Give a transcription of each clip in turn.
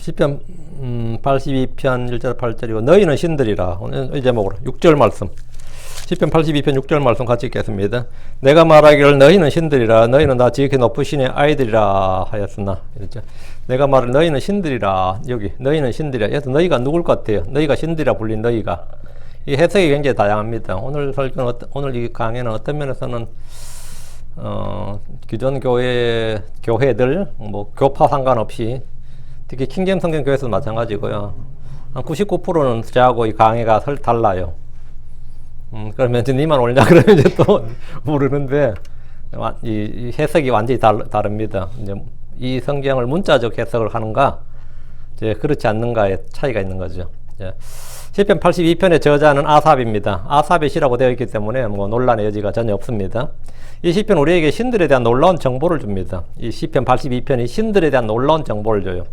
시편 82편 1절 8절이고 너희는 신들이라. 오늘 이 제목으로 6절 말씀. 시편 82편 6절 말씀 같이 읽겠습니다. 내가 말하기를 너희는 신들이라. 너희는 다 지극히 높으신 아이들이라 하였으나. 그렇죠? 내가 말을 너희는 신들이라. 여기 너희는 신들이라. 그래서 너희가 누굴 것 같아요? 너희가 신들이라 불린 너희가. 이 해석이 굉장히 다양합니다. 오늘 설교는 오늘 이 강의는 어떤 면에서는 기존 교회들 뭐 교파 상관없이 특히 킹제임스 성경 교회에서도 마찬가지고요. 한 99%는 저하고 이 강의가 달라요. 그러면 이제 니만 올냐 그러면 이제 또 모르는데 이 해석이 완전히 다릅니다. 이제 이 성경을 문자적 해석을 하는가, 이제 그렇지 않는가의 차이가 있는 거죠. 시편 82편의 저자는 아삽입니다. 아삽의 시라고 되어 있기 때문에 뭐 논란의 여지가 전혀 없습니다. 이 시편 우리에게 신들에 대한 놀라운 정보를 줍니다. 이 시편 82편이 신들에 대한 놀라운 정보를 줘요.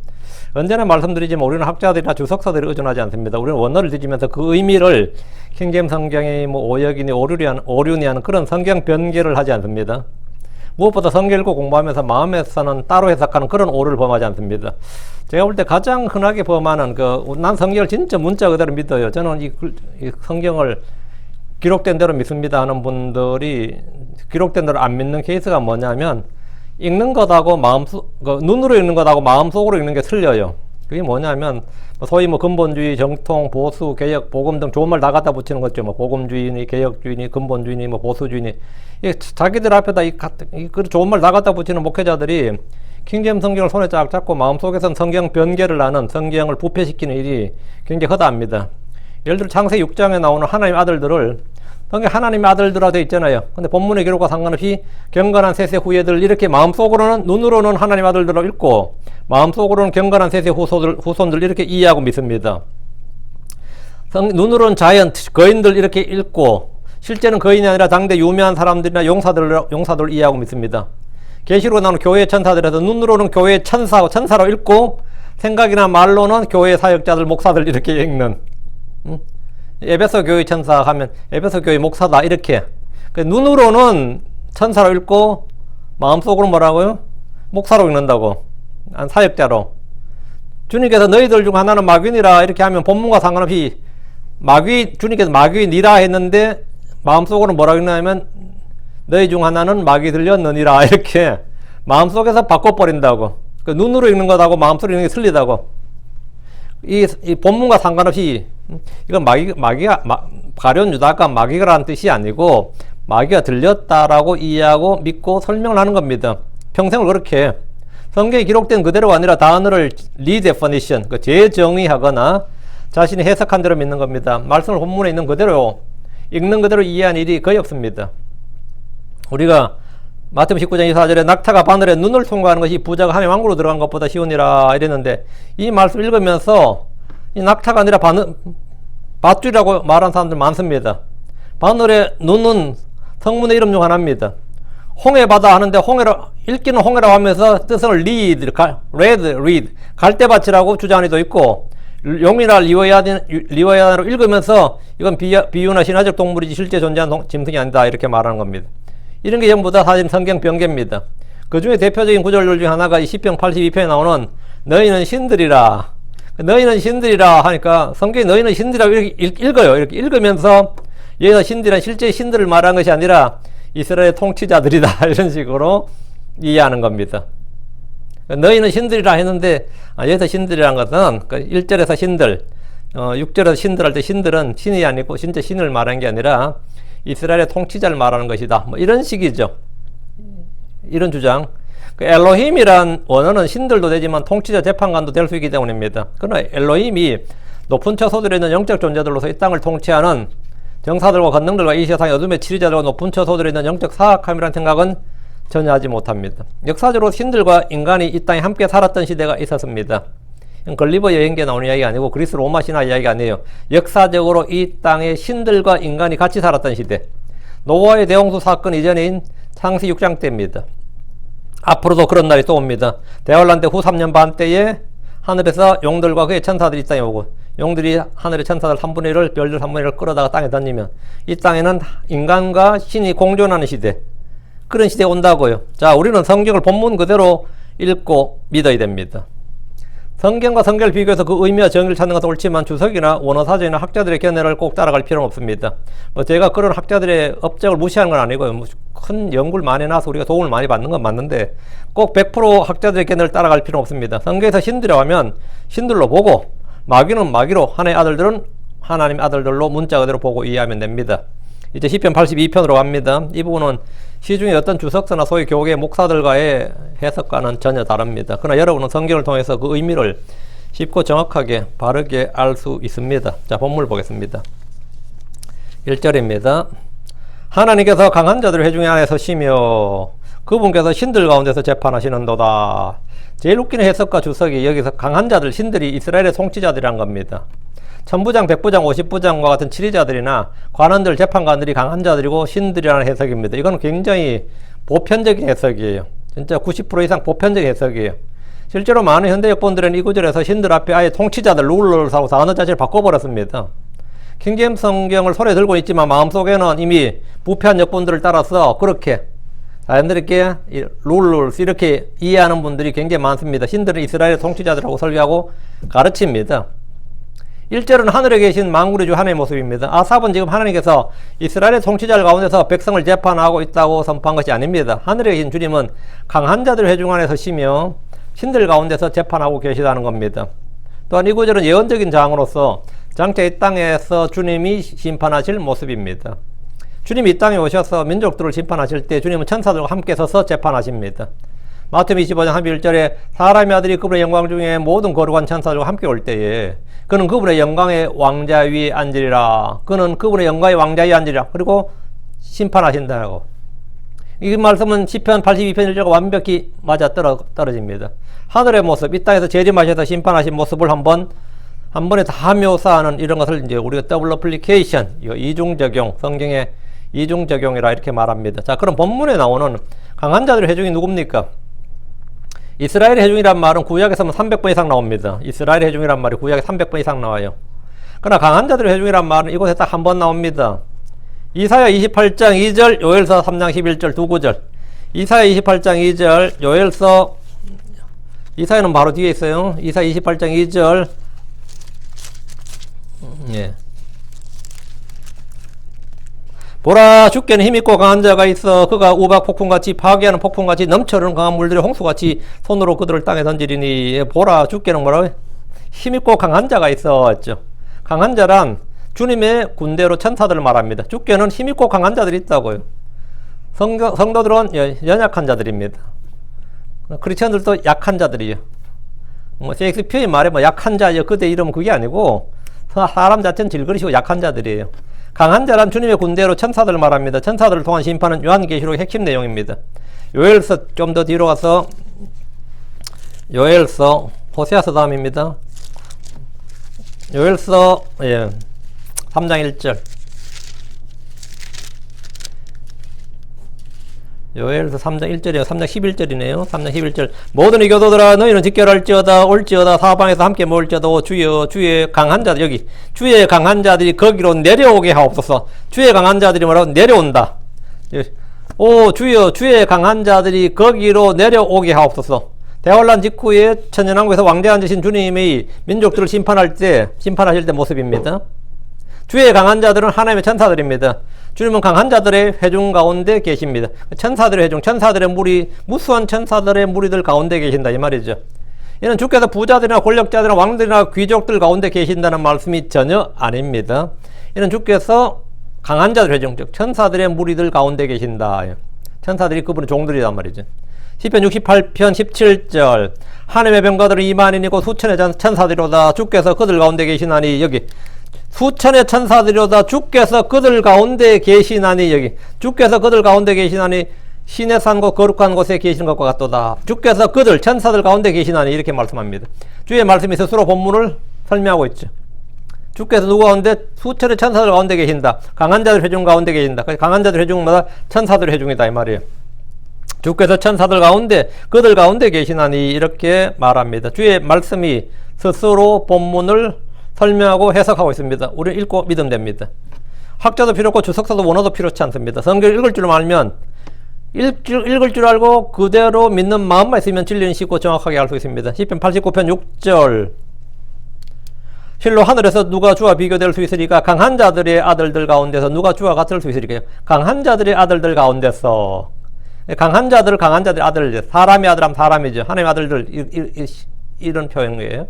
언제나 말씀드리지만 우리는 학자들이나 주석사들이 의존하지 않습니다. 우리는 원어를 뒤지면서 그 의미를 킹제임스 성경의 뭐 오역이니 오륜이 하는 그런 성경 변개를 하지 않습니다. 무엇보다 성경 읽고 공부하면서 마음에서는 따로 해석하는 그런 오류를 범하지 않습니다. 제가 볼 때 가장 흔하게 범하는 난 성경을 진짜 문자 그대로 믿어요. 저는 이 성경을 기록된 대로 믿습니다 하는 분들이 기록된 대로 안 믿는 케이스가 뭐냐면 읽는 것하고 눈으로 읽는 것하고 마음속으로 읽는 게 틀려요. 그게 뭐냐면 소위 뭐 근본주의, 정통, 보수, 개혁, 복음 등 좋은 말 다 갖다 붙이는 거죠. 뭐 복음주의니, 개혁주의니, 근본주의니, 뭐 보수주의니. 자기들 앞에다 좋은 말 다 갖다 붙이는 목회자들이 킹제임스 성경을 손에 쫙 잡고 마음속에선 성경 변개를 하는, 성경을 부패시키는 일이 굉장히 허다합니다. 예를 들어 창세기 6장에 나오는 하나님의 아들들을 성경 하나님의 아들들이라 되어 있잖아요. 근데 본문의 기록과 상관없이 경건한 셋의 후예들, 이렇게 마음속으로는, 눈으로는 하나님의 아들들로 읽고 마음속으로는 경건한 셋의 후손들 이렇게 이해하고 믿습니다. 눈으로는 자이언트, 거인들 이렇게 읽고 실제는 거인이 아니라 당대 유명한 사람들이나 용사들을 이해하고 믿습니다. 계시록에 나오는 교회 천사들에서 눈으로는 교회 천사로 읽고 생각이나 말로는 교회 사역자들, 목사들 이렇게 읽는. 에베소 교회 천사 하면 에베소 교회 목사다 이렇게. 눈으로는 천사로 읽고 마음속으로 뭐라고요? 목사로 읽는다고. 사역자로. 주님께서 너희들 중 하나는 마귀니라 이렇게 하면 본문과 상관없이 주님께서 마귀니라 했는데 마음속으로 뭐라고 읽냐면 너희 중 하나는 마귀 들렸느니라 이렇게 마음속에서 바꿔버린다고. 눈으로 읽는 것하고 마음속으로 읽는 게 틀리다고. 이 본문과 상관없이 이건 가룟 유다가 마귀가라는 뜻이 아니고 마귀가 들렸다라고 이해하고 믿고 설명을 하는 겁니다. 평생을 그렇게 성경에 기록된 그대로가 아니라 단어를 redefinition, 재정의하거나 자신이 해석한 대로 믿는 겁니다. 말씀을 본문에 있는 그대로 읽는 그대로 이해한 일이 거의 없습니다. 우리가 마태복음 19장 24절에 낙타가 바늘에 눈을 통과하는 것이 부자가 함의 왕국으로 들어간 것보다 쉬우니라 이랬는데 이 말씀 읽으면서 이 낙타가 아니라 밧줄이라고 말하는 사람들 많습니다. 바늘의 눈은 성문의 이름 중 하나입니다. 홍해바다 하는데 읽기는 홍해라고 하면서 뜻은 read, 갈대밭이라고 주장하는 있고 용이나 리워야로 읽으면서 이건 비유나 신화적 동물이지 실제 존재하는 짐승이 아니다 이렇게 말하는 겁니다. 이런 게 전부 다 사실 성경 변개입니다. 그 중에 대표적인 구절들 중에 하나가 이 시편 82편에 나오는 너희는 신들이라. 너희는 신들이라 하니까 성경이 너희는 신들이라고 이렇게 읽어요. 이렇게 읽으면서 여기서 신들은 실제 신들을 말하는 것이 아니라 이스라엘의 통치자들이다 이런 식으로 이해하는 겁니다. 너희는 신들이라 했는데 여기서 신들이라는 것은 1절에서 신들, 6절에서 신들 할 때 신들은 신이 아니고 진짜 신을 말하는 게 아니라 이스라엘의 통치자를 말하는 것이다. 뭐 이런 식이죠. 이런 주장. 엘로힘이란 원어는 신들도 되지만 통치자 재판관도 될 수 있기 때문입니다. 그러나 엘로힘이 높은 처소들에 있는 영적 존재들로서 이 땅을 통치하는 정사들과 권능들과 이 세상의 어둠의 치리자들과 높은 처소들에 있는 영적 사악함이라는 생각은 전혀 하지 못합니다. 역사적으로 신들과 인간이 이 땅에 함께 살았던 시대가 있었습니다. 걸리버 여행기에 나오는 이야기가 아니고 그리스 로마 신화 이야기가 아니에요. 역사적으로 이 땅에 신들과 인간이 같이 살았던 시대. 노아의 대홍수 사건 이전인 창세기 6장 때입니다. 앞으로도 그런 날이 또 옵니다. 대환란 때 후 3년 반 때에 하늘에서 용들과 그의 천사들이 이 땅에 오고 용들이 하늘의 천사들 3분의 1을 별들 3분의 1을 끌어다가 땅에 던지면 이 땅에는 인간과 신이 공존하는 시대, 그런 시대에 온다고요. 자, 우리는 성경을 본문 그대로 읽고 믿어야 됩니다. 성경과 성경을 비교해서 그 의미와 정의를 찾는 것은 옳지만 주석이나 원어사전이나 학자들의 견해를 꼭 따라갈 필요는 없습니다. 제가 그런 학자들의 업적을 무시하는 건 아니고요. 큰 연구를 많이 해놔서 우리가 도움을 많이 받는 건 맞는데 꼭 100% 학자들의 견해를 따라갈 필요는 없습니다. 성경에서 신들이라고 하면 신들로 보고 마귀는 마귀로, 하나님의 아들들은 하나님의 아들들로 문자 그대로 보고 이해하면 됩니다. 이제 시편 82편으로 갑니다. 이 부분은 시중에 어떤 주석서나 소위 교계 목사들과의 해석과는 전혀 다릅니다. 그러나 여러분은 성경을 통해서 그 의미를 쉽고 정확하게 바르게 알 수 있습니다. 자, 본문을 보겠습니다. 1절입니다. 하나님께서 강한 자들 회중에 안에 서시며 그분께서 신들 가운데서 재판하시는도다. 제일 웃기는 해석과 주석이 여기서 강한 자들, 신들이 이스라엘의 통치자들이란 겁니다. 천부장, 백부장, 50부장과 같은 치리자들이나 관원들, 재판관들이 강한 자들이고 신들이라는 해석입니다. 이건 굉장히 보편적인 해석이에요. 진짜 90% 이상 보편적인 해석이에요. 실제로 많은 현대 역본들은 이 구절에서 신들 앞에 아예 통치자들, 룰러스하고 단어 자체를 바꿔버렸습니다. 킹제임스 성경을 손에 들고 있지만 마음속에는 이미 부패한 역본들을 따라서 그렇게 자연스럽게 룰러스 이렇게 이해하는 분들이 굉장히 많습니다. 신들은 이스라엘의 통치자들하고 설교하고 가르칩니다. 1절은 하늘에 계신 만군의 주 하나님의 모습입니다. 아삽은 지금 하나님께서 이스라엘의 통치자들 가운데서 백성을 재판하고 있다고 선포한 것이 아닙니다. 하늘에 계신 주님은 강한 자들 회중 안에 서시며 신들 가운데서 재판하고 계시다는 겁니다. 또한 이 구절은 예언적인 장으로서 장차 이 땅에서 주님이 심판하실 모습입니다. 주님이 이 땅에 오셔서 민족들을 심판하실 때 주님은 천사들과 함께 서서 재판하십니다. 마태복음 25장 31절에 사람의 아들이 그분의 영광 중에 모든 거룩한 천사들과 함께 올 때에 그는 그분의 영광의 왕자 위에 앉으리라. 그는 그분의 영광의 왕자 위에 앉으리라. 그리고 심판하신다고. 이 말씀은 시편 82편 1절과 완벽히 맞아 떨어집니다. 하늘의 모습, 이 땅에서 재림하셔서 심판하신 모습을 한 번에 다 묘사하는 이런 것을 이제 우리가 더블 어플리케이션, 이중적용, 성경의 이중적용이라 이렇게 말합니다. 자, 그럼 본문에 나오는 강한 자들의 회중이 누굽니까? 이스라엘의 회중이란 말은 구약에서는 300번 이상 나옵니다. 이스라엘의 회중이란 말이 구약에 300번 이상 나와요. 그러나 강한 자들의 회중이란 말은 이곳에 딱 한 번 나옵니다. 이사야 28장 2절, 요엘서 3장 11절 두 구절. 이사야 28장 2절, 요엘서, 이사야는 바로 뒤에 있어요. 이사야 28장 2절, 예. 보라, 주께는 힘있고 강한 자가 있어 그가 우박 폭풍같이 파괴하는 폭풍같이 넘쳐흐르는 강한 물들이 홍수같이 손으로 그들을 땅에 던지리니. 보라, 주께는 뭐라고요? 힘있고 강한 자가 있어 했죠. 강한 자란 주님의 군대로 천사들을 말합니다. 주께는 힘있고 강한 자들이 있다고요. 성도들은 연약한 자들입니다. 크리스천들도 약한 자들이에요. 셰익스피어의 말에 약한 자여 그대 이름 그게 아니고 사람 자체는 질그릇이고 약한 자들이에요. 강한 자란 주님의 군대로 천사들을 말합니다. 천사들을 통한 심판은 요한계시록의 핵심 내용입니다. 요엘서 좀 더 뒤로 가서 요엘서, 호세아서 다음입니다. 요엘서 3장 1절. 요엘서 3장 1절이에요. 3장 11절이네요. 3장 11절. 모든 이 교도들아 너희는 직결할지어다 올지어다 사방에서 함께 모을지어다. 주여 주의 강한 자들, 여기 주의 강한 자들이 거기로 내려오게 하옵소서. 주의 강한 자들이 뭐라고? 내려온다. 오 주여 주의 강한 자들이 거기로 내려오게 하옵소서. 대환란 직후에 천년왕국에서 왕좌에 앉으신 주님의 민족들을 심판하실 때 모습입니다. 주의 강한 자들은 하나님의 천사들입니다. 주님은 강한 자들의 회중 가운데 계십니다. 천사들의 회중, 천사들의 무리, 무수한 천사들의 무리들 가운데 계신다 이 말이죠. 이는 주께서 부자들이나 권력자들이나 왕들이나 귀족들 가운데 계신다는 말씀이 전혀 아닙니다. 이는 주께서 강한 자들 회중, 즉 천사들의 무리들 가운데 계신다. 천사들이 그분의 종들이란 말이죠. 시편 68편 17절. 하나님의 병거들은 2만인이고 수천의 천사들이로다. 주께서 그들 가운데 계시나니. 여기 수천의 천사들이로다. 주께서 그들 가운데 계시나니. 여기 주께서 그들 가운데 계시나니 신의 산고 거룩한 곳에 계시는 것과 같도다. 주께서 그들 천사들 가운데 계시나니 이렇게 말씀합니다. 주의 말씀이 스스로 본문을 설명하고 있죠. 주께서 누구 가운데? 수천의 천사들 가운데 계신다. 강한 자들 회중 가운데 계신다. 강한 자들 회중마다 천사들 회중이다 이 말이에요. 주께서 천사들 가운데 그들 가운데 계시나니 이렇게 말합니다. 주의 말씀이 스스로 본문을 설명하고 해석하고 있습니다. 우리는 읽고 믿으면 됩니다. 학자도 필요 없고 주석서도 원어도 필요치 않습니다. 성경을 읽을 줄만 알면 읽을 줄 알고 그대로 믿는 마음만 있으면 진리는 쉽고 정확하게 알 수 있습니다. 시편 89편 6절. 실로 하늘에서 누가 주와 비교될 수 있으리까? 강한 자들의 아들들 가운데서 누가 주와 같을 수 있으리까? 강한 자들의 아들들 가운데서. 강한 자들 아들, 사람의 아들 하면 사람이죠. 하나님의 아들들, 이런 표현이에요.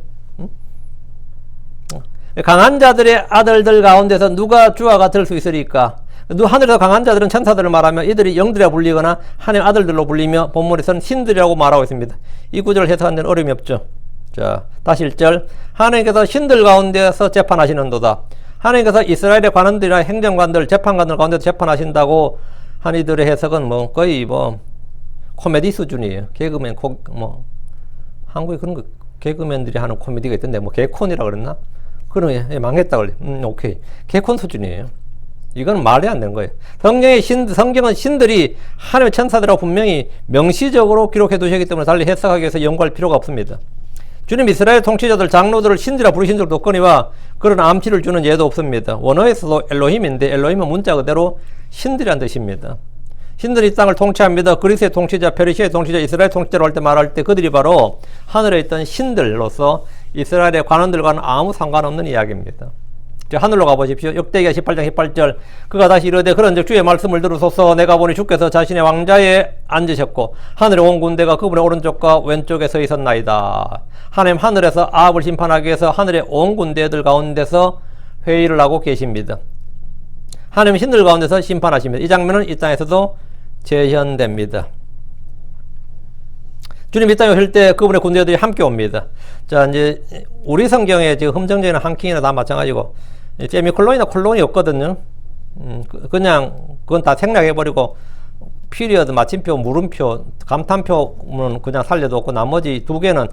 강한 자들의 아들들 가운데서 누가 주와 같을 수 있으리까? 하늘에서 강한 자들은 천사들을 말하며 이들이 영들이라 불리거나 하나님의 아들들로 불리며 본문에서는 신들이라고 말하고 있습니다. 이 구절을 해석하는 데는 어려움이 없죠. 자, 다시 1절. 하나님께서 신들 가운데서 재판하시는도다. 하나님께서 이스라엘의 관원들이나 행정관들, 재판관들 가운데서 재판하신다고 한 이들의 해석은 뭐 거의 뭐 코미디 수준이에요. 개그맨, 한국에 그런 거 개그맨들이 하는 코미디가 있던데 뭐 개콘이라 그랬나? 그러면 망했다 그래. 오케이. 개콘 수준이에요. 이건 말이 안 되는 거예요. 성경은 신들이 하나님의 천사들하고 분명히 명시적으로 기록해 두셨기 때문에 달리 해석하기 위해서 연구할 필요가 없습니다. 주님 이스라엘 통치자들, 장로들을 신들이라 부르신 적도 없거니와 그런 암시를 주는 예도 없습니다. 원어에서도 엘로힘인데 엘로힘은 문자 그대로 신들이란 뜻입니다. 신들이 땅을 통치합니다. 그리스의 통치자, 페르시아의 통치자, 이스라엘 통치자로 할 때 말할 때 그들이 바로 하늘에 있던 신들로서 이스라엘의 관원들과는 아무 상관없는 이야기입니다. 하늘로 가보십시오. 역대기하 18장 18절. 그가 다시 이르되 그런즉 주의 말씀을 들으소서. 내가 보니 주께서 자신의 왕자에 앉으셨고 하늘의 온 군대가 그분의 오른쪽과 왼쪽에 서 있었나이다. 하나님 하늘에서 아합을 심판하기 위해서 하늘의 온 군대들 가운데서 회의를 하고 계십니다. 하나님 신들 가운데서 심판하십니다. 이 장면은 이 땅에서도 재현됩니다. 주님 이 땅에 오실 때 그분의 군대들이 함께 옵니다. 자, 이제 우리 성경에 지금 흠정적인 한킹이나 다 마찬가지고 세미콜론이나 콜론이 없거든요. 그냥 그건 다 생략해버리고 피리어드, 마침표, 물음표, 감탄표는 그냥 살려뒀고 나머지 두 개는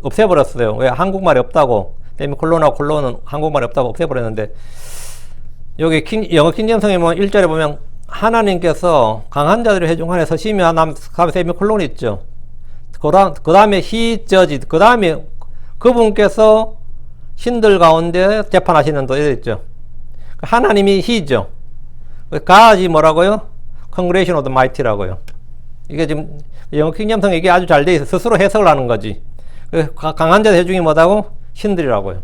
없애버렸어요. 왜? 한국말이 없다고. 세미콜론하고 콜론은 한국말이 없다고 없애버렸는데 여기 영어 킹제임스 성경에 1절에 보면 하나님께서 강한 자들의 회중 안에 서시며 하나님 세미콜론이 있죠. 그 다음에 he judged, 그 다음에 그분께서 신들 가운데 재판하시는 도 있죠. 하나님이 he죠. God이 뭐라고요? Congregation of the Mighty라고요. 이게 지금 영어 킹제임스 이게 아주 잘 돼 있어. 스스로 해석을 하는 거지. 강한 자들 회중이 뭐다고? 신들이라고요.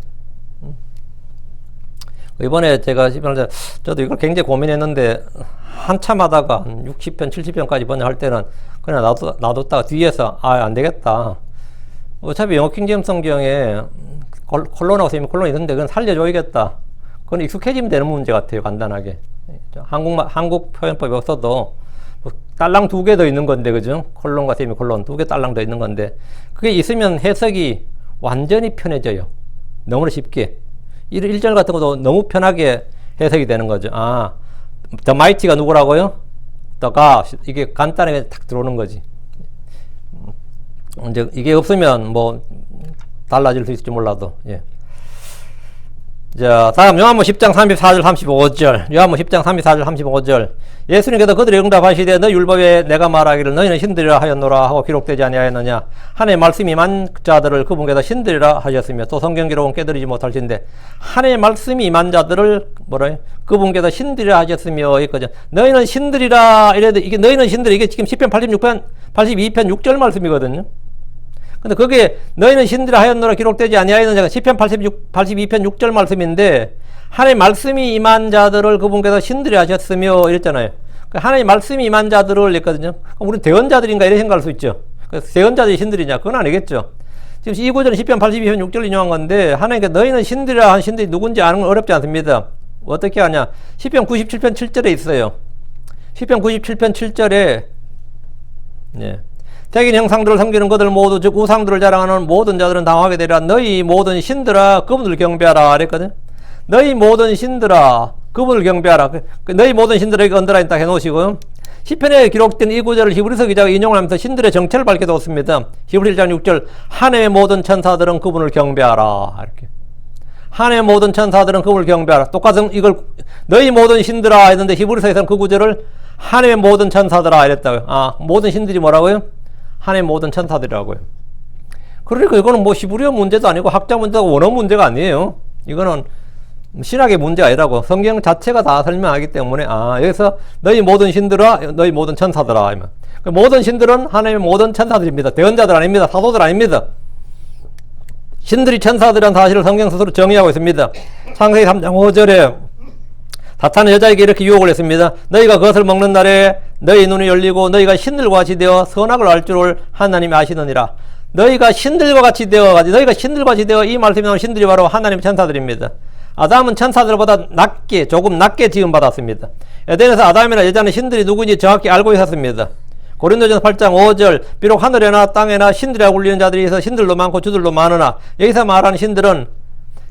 이번에 제가 저도 이걸 굉장히 고민했는데 한참 하다가 60편, 70편까지 번역할 때는 그냥 놔뒀다가 뒤에서 안 되겠다. 어차피 영어 킹제임스 성경에 콜론하고 세미콜론이 있는데 그건 살려줘야겠다. 그건 익숙해지면 되는 문제 같아요. 간단하게. 한국 표현법이 없어도 딸랑 2개 더 있는 건데, 그죠? 콜론과 세미콜론 2개 딸랑 더 있는 건데 그게 있으면 해석이 완전히 편해져요. 너무나 쉽게. 1절 같은 것도 너무 편하게 해석이 되는 거죠. The Mighty가 누구라고요? The God. 이게 간단하게 딱 들어오는 거지. 이제 이게 없으면 뭐 달라질 수 있을지 몰라도. 예. 자, 다음 요한복음 10장 34절 35절. 요한복음 10장 34절 35절. 예수님께서 그들이 응답하시되 너 율법에 내가 말하기를 너희는 신들이라 하였노라 하고 기록되지 아니하였느냐. 하나님의 말씀이 임한 자들을 그분께서 신들이라 하셨으며 또 성경 기록은 깨달지 못할진데 하나님의 말씀이 임한 자들을 뭐라요? 그분께서 신들이라 하셨으며 있거든. 너희는 신들이라 이래도 이게 너희는 신들 이게 지금 10편 82편 6절 말씀이거든요. 근데 그게 너희는 신들이라 하였노라 기록되지 아니하였느냐. 10편 82편 6절 말씀인데 하나님의 말씀이 임한 자들을 그분께서 신들이 하셨으며 이랬잖아요. 하나님의 말씀이 임한 자들을 했거든요. 우리 대언자들인가 이렇게 생각할 수 있죠. 대언자들이 신들이냐? 그건 아니겠죠. 지금 이 구절은 10편 82편 6절 인용한 건데 하나님께 너희는 신들이라 한 신들이 누군지 아는 건 어렵지 않습니다. 어떻게 하냐? 10편 97편 7절에 있어요. 10편 97편 7절에 예. 태긴 형상들을 섬기는 것들 모두 즉 우상들을 자랑하는 모든 자들은 당하게 되리라. 너희 모든 신들아 그분을 경배하라 그랬거든. 너희 모든 신들아 그분을 경배하라. 너희 모든 신들에게 언더라인 딱 해놓으시고요. 시편에 기록된 이 구절을 히브리서 기자가 인용을 하면서 신들의 정체를 밝혀뒀습니다. 히브리 1장 6절 하나님의 모든 천사들은 그분을 경배하라 이렇게. 하나님의 모든 천사들은 그분을 경배하라. 똑같은 이걸 너희 모든 신들아 했는데 히브리서에서는 그 구절을 하나님의 모든 천사들아 이랬다고요. 모든 신들이 뭐라고요? 하나님의 모든 천사들이라고요. 그러니까 이거는 뭐 히브리어 문제도 아니고 학자 문제도 원어 문제가 아니에요. 이거는 신학의 문제가 아니라고. 성경 자체가 다 설명하기 때문에, 여기서 너희 모든 신들아, 너희 모든 천사들아. 모든 신들은 하나님의 모든 천사들입니다. 대언자들 아닙니다. 사도들 아닙니다. 신들이 천사들이라는 사실을 성경 스스로 정의하고 있습니다. 창세기 3장 5절에 사탄은 여자에게 이렇게 유혹을 했습니다. 너희가 그것을 먹는 날에 너희 눈이 열리고 너희가 신들과 같이 되어 선악을 알 줄을 하나님이 아시느니라. 너희가 신들과 같이 되어 이 말씀이 나온 신들이 바로 하나님의 천사들입니다. 아담은 천사들보다 조금 낮게 지음받았습니다. 에덴에서 아담이나 여자는 신들이 누구인지 정확히 알고 있었습니다. 고린도전서 8장 5절 비록 하늘에나 땅에나 신들이라고 불리는 자들이 있어 신들도 많고 주들도 많으나 여기서 말하는 신들은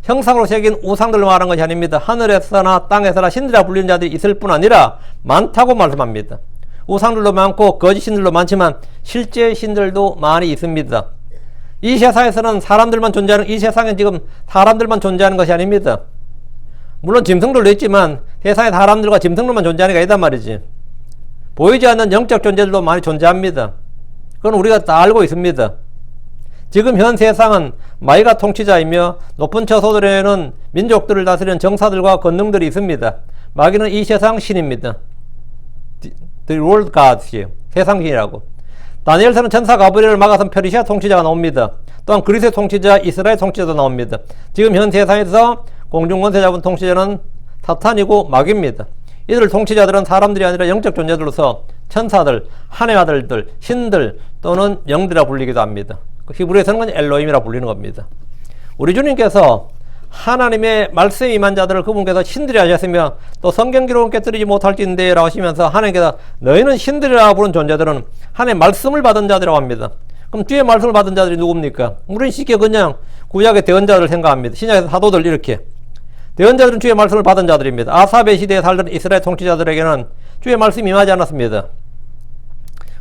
형상으로 새긴 우상들로 말하는 것이 아닙니다. 하늘에서나 땅에서나 신들이라고 불리는 자들이 있을 뿐 아니라 많다고 말씀합니다. 우상들도 많고 거짓 신들도 많지만 실제 신들도 많이 있습니다. 이 세상에서는 이 세상에 지금 사람들만 존재하는 것이 아닙니다. 물론 짐승들도 있지만 세상에 사람들과 짐승들만 존재하는 게 아니단 말이지. 보이지 않는 영적 존재들도 많이 존재합니다. 그건 우리가 다 알고 있습니다. 지금 현 세상은 마귀가 통치자이며 높은 처소들에는 민족들을 다스리는 정사들과 권능들이 있습니다. 마귀는 이 세상 신입니다. The world gods이에요. 세상 신이라고. 다니엘서는 천사 가브리엘을 막아선 페르시아 통치자가 나옵니다. 또한 그리스의 통치자 이스라엘 통치자도 나옵니다. 지금 현 세상에서 공중권세 잡은 통치자는 사탄이고 마귀입니다. 이들 통치자들은 사람들이 아니라 영적 존재들로서 천사들, 하나님의 아들들, 신들 또는 영들이라 불리기도 합니다. 히브리에서는 엘로힘이라 불리는 겁니다. 우리 주님께서 하나님의 말씀이 임한 자들을 그분께서 신들이 하셨으며 또 성경 기록은 깨뜨리지 못할진대 라고 하시면서 하나님께서 너희는 신들이라 부른 존재들은 하나님의 말씀을 받은 자들이라고 합니다. 그럼 뒤에 말씀을 받은 자들이 누굽니까? 우리는 쉽게 그냥 구약의 대언자들을 생각합니다. 신약에서 사도들 이렇게. 대언자들은 주의 말씀을 받은 자들입니다. 아삽의 시대에 살던 이스라엘 통치자들에게는 주의 말씀이 임하지 않았습니다.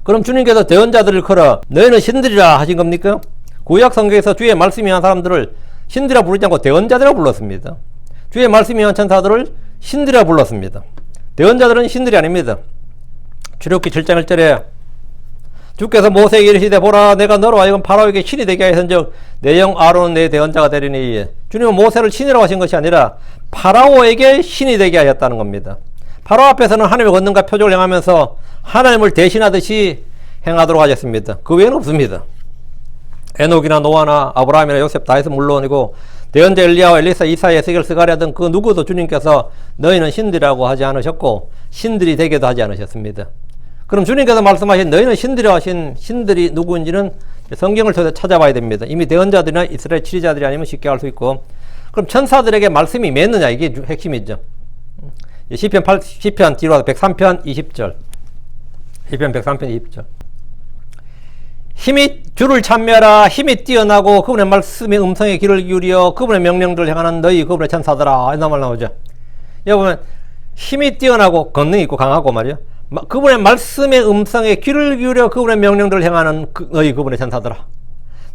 그럼 주님께서 대언자들을 걸어 너희는 신들이라 하신 겁니까? 구약 성경에서 주의 말씀이 임한 사람들을 신들이라 부르지 않고 대언자들이라 불렀습니다. 주의 말씀이 임한 천사들을 신들이라 불렀습니다. 대언자들은 신들이 아닙니다. 출애굽기 7장 1절에 주께서 모세에게 이르시되 보라 내가 너로 하여금 파라오에게 신이 되게 하였은즉 내 영 아론은 내 대언자가 되리니. 주님은 모세를 신이라고 하신 것이 아니라 파라오에게 신이 되게 하였다는 겁니다. 파라오 앞에서는 하나님의 권능과 표적을 행하면서 하나님을 대신하듯이 행하도록 하셨습니다. 그 외에는 없습니다. 에녹이나 노아나 아브라함이나 요셉 다윗은 물론이고 대언자 엘리야와 엘리사 이사야 에스겔 스가랴 등 그 누구도 주님께서 너희는 신들이라고 하지 않으셨고 신들이 되게도 하지 않으셨습니다. 그럼 주님께서 말씀하신 너희는 신들이라고 하신 신들이 누구인지는 성경을 찾아봐야 됩니다. 이미 대언자들이나 이스라엘 치리자들이 아니면 쉽게 알 수 있고. 그럼 천사들에게 말씀이 맺느냐 이게 핵심이죠. 시편 뒤로 와서 103편 20절. 시편 103편 20절. 힘이 주를 찬미하라. 힘이 뛰어나고 그분의 말씀의 음성에 귀를 기울여 그분의 명령들을 행하는 너희 그분의 천사들아. 이런 말 나오죠. 여기 보면 힘이 뛰어나고 권능이 있고 강하고 말이요. 그분의 말씀의 음성에 귀를 기울여 그분의 명령들을 행하는 너희 그분의 천사들아.